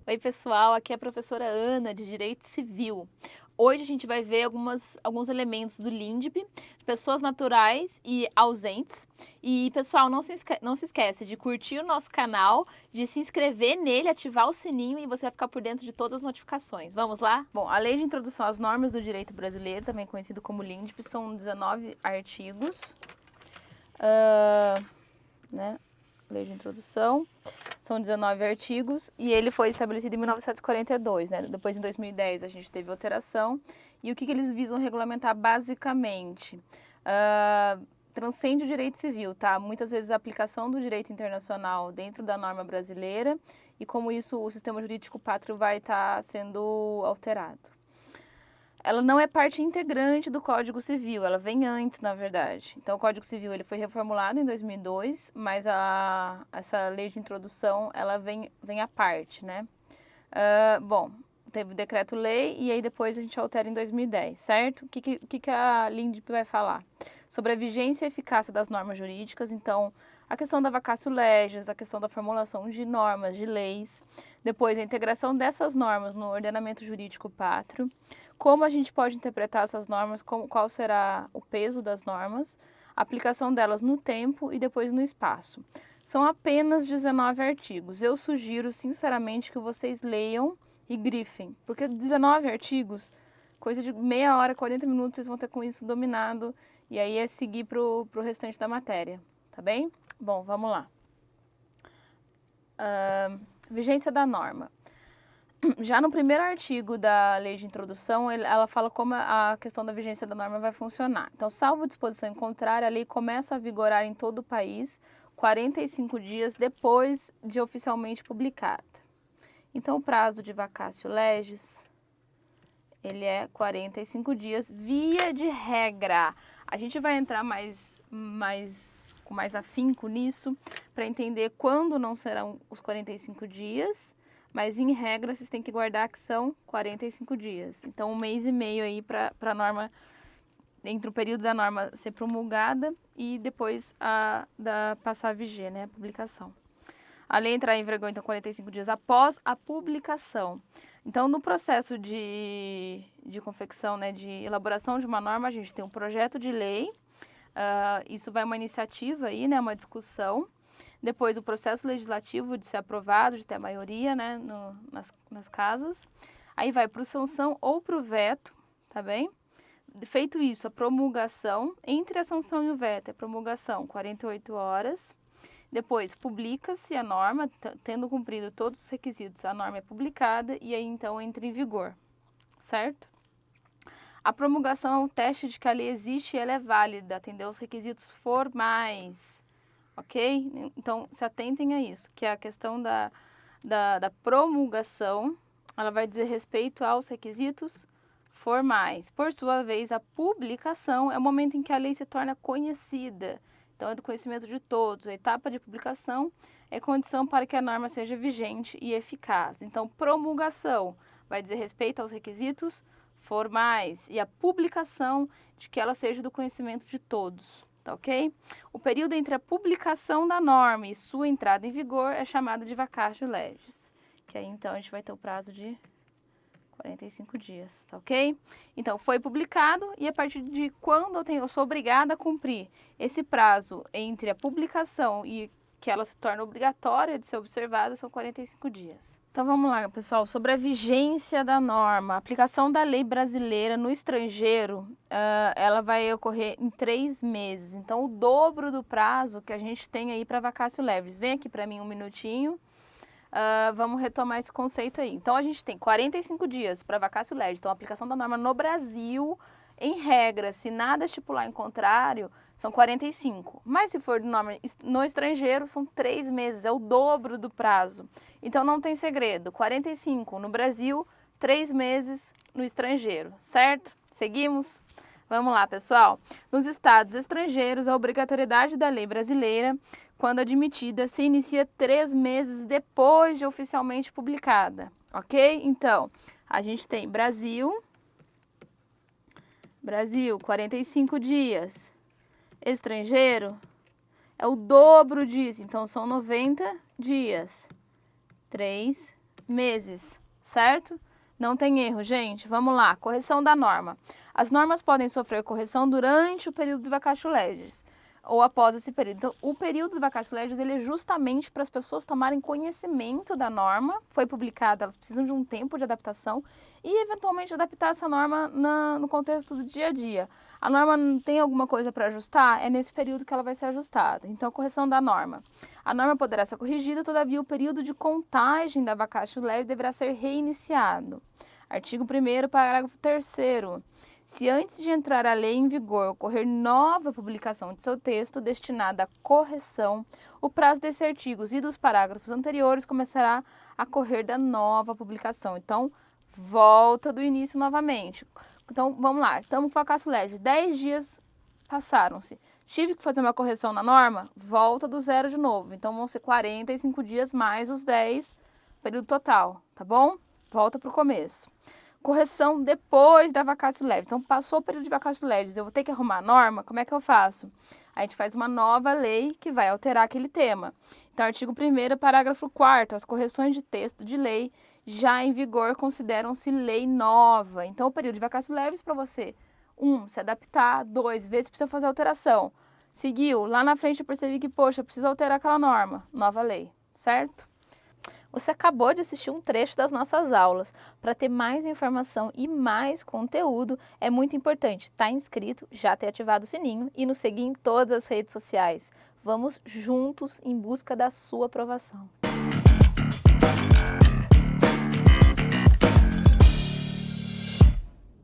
Oi, pessoal, aqui é a professora Ana, de Direito Civil. Hoje a gente vai ver alguns elementos do LINDB, pessoas naturais e ausentes. E, pessoal, não se esquece de curtir o nosso canal, de se inscrever nele, ativar o sininho e você vai ficar por dentro de todas as notificações. Vamos lá? Bom, a Lei de Introdução às Normas do Direito Brasileiro, também conhecido como LINDB, são 19 artigos. Né? Lei de Introdução. São 19 artigos e ele foi estabelecido em 1942, né? Depois, em 2010, a gente teve alteração. E o que eles visam regulamentar basicamente? Transcende o direito civil, tá? Muitas vezes a aplicação do direito internacional dentro da norma brasileira e como isso o sistema jurídico pátrio vai estar sendo alterado. Ela não é parte integrante do Código Civil, ela vem antes, na verdade. Então, o Código Civil ele foi reformulado em 2002, mas essa lei de introdução, ela vem à parte, né? Bom, teve o decreto-lei e aí depois a gente altera em 2010, certo? O que a LINDB vai falar? Sobre a vigência e eficácia das normas jurídicas, então, a questão da vacatio legis, a questão da formulação de normas, de leis, depois a integração dessas normas no ordenamento jurídico pátrio, como a gente pode interpretar essas normas, qual será o peso das normas, a aplicação delas no tempo e depois no espaço. São apenas 19 artigos. Eu sugiro, sinceramente, que vocês leiam e grifem, porque 19 artigos, coisa de meia hora, 40 minutos, vocês vão ter com isso dominado, e aí é seguir pro restante da matéria, tá bem? Bom, vamos lá. Vigência da norma. Já no primeiro artigo da lei de introdução, ela fala como a questão da vigência da norma vai funcionar. Então, salvo disposição em contrário, a lei começa a vigorar em todo o país 45 dias depois de oficialmente publicada. Então, o prazo de vacatio legis, ele é 45 dias, via de regra. A gente vai entrar com mais afinco nisso, para entender quando não serão os 45 dias, mas em regra vocês têm que guardar que são 45 dias. Então, 1 mês e meio aí para a norma, entre o período da norma ser promulgada e depois passar a viger, né, a publicação. A lei entrará em vigor, então, 45 dias após a publicação. Então, no processo de confecção, né, de elaboração de uma norma, a gente tem um projeto de lei, isso vai uma iniciativa aí, né, uma discussão. Depois, o processo legislativo de ser aprovado, de ter a maioria, né, nas casas. Aí vai para o sanção ou para o veto, tá bem? Feito isso, a promulgação, entre a sanção e o veto, a promulgação, 48 horas. Depois, publica-se a norma, tendo cumprido todos os requisitos, a norma é publicada e aí, então, entra em vigor, certo? A promulgação é um teste de que a lei existe e ela é válida, atendeu aos requisitos formais, ok? Então, se atentem a isso, que a questão da promulgação, ela vai dizer respeito aos requisitos formais. Por sua vez, a publicação é o momento em que a lei se torna conhecida. Então, é do conhecimento de todos. A etapa de publicação é condição para que a norma seja vigente e eficaz. Então, promulgação vai dizer respeito aos requisitos formais e a publicação de que ela seja do conhecimento de todos, tá ok? O período entre a publicação da norma e sua entrada em vigor é chamado de vacatio legis, que aí, então, a gente vai ter o prazo de 45 dias, tá ok? Então, foi publicado e a partir de quando eu sou obrigada a cumprir esse prazo entre a publicação e que ela se torna obrigatória de ser observada, são 45 dias. Então, vamos lá, pessoal, sobre a vigência da norma. A aplicação da lei brasileira no estrangeiro, ela vai ocorrer em 3 meses. Então, o dobro do prazo que a gente tem aí para vacatio legis. Vem aqui para mim um minutinho. Vamos retomar esse conceito aí. Então, a gente tem 45 dias para vacatio legis. Então, a aplicação da norma no Brasil, em regra, se nada estipular em contrário, são 45. Mas se for de norma no estrangeiro, são 3 meses, é o dobro do prazo. Então, não tem segredo. 45 no Brasil, 3 meses no estrangeiro, certo? Seguimos? Vamos lá, pessoal. Nos estados estrangeiros, a obrigatoriedade da lei brasileira, quando admitida, se inicia 3 meses depois de oficialmente publicada, ok? Então, a gente tem Brasil, 45 dias. Estrangeiro, é o dobro disso, então são 90 dias. 3 meses, certo? Não tem erro, gente. Vamos lá, correção da norma. As normas podem sofrer correção durante o período de vacatio legis ou após esse período. Então, o período de vacatio legis, ele é justamente para as pessoas tomarem conhecimento da norma. Foi publicada, elas precisam de um tempo de adaptação e, eventualmente, adaptar essa norma no contexto do dia a dia. A norma tem alguma coisa para ajustar? É nesse período que ela vai ser ajustada. Então, correção da norma. A norma poderá ser corrigida, todavia, o período de contagem da vacatio legis deverá ser reiniciado. Artigo 1º, parágrafo 3º. Se antes de entrar a lei em vigor ocorrer nova publicação de seu texto destinada à correção, o prazo desses artigos e dos parágrafos anteriores começará a correr da nova publicação. Então, volta do início novamente. Então, vamos lá. Estamos com a vacatio legis. 10 dias passaram-se. Tive que fazer uma correção na norma? Volta do zero de novo. Então, vão ser 45 dias mais os 10, período total, tá bom? Volta para o começo. Correção depois da vacatio legis. Então, passou o período de vacatio legis, eu vou ter que arrumar a norma? Como é que eu faço? A gente faz uma nova lei que vai alterar aquele tema. Então, artigo 1º, parágrafo 4º, as correções de texto de lei já em vigor consideram-se lei nova. Então, o período de vacatio legis para você, 1, se adaptar, 2, ver se precisa fazer alteração. Seguiu, lá na frente eu percebi que, poxa, preciso alterar aquela norma. Nova lei, certo? Você acabou de assistir um trecho das nossas aulas. Para ter mais informação e mais conteúdo, é muito importante estar inscrito, já ter ativado o sininho e nos seguir em todas as redes sociais. Vamos juntos em busca da sua aprovação.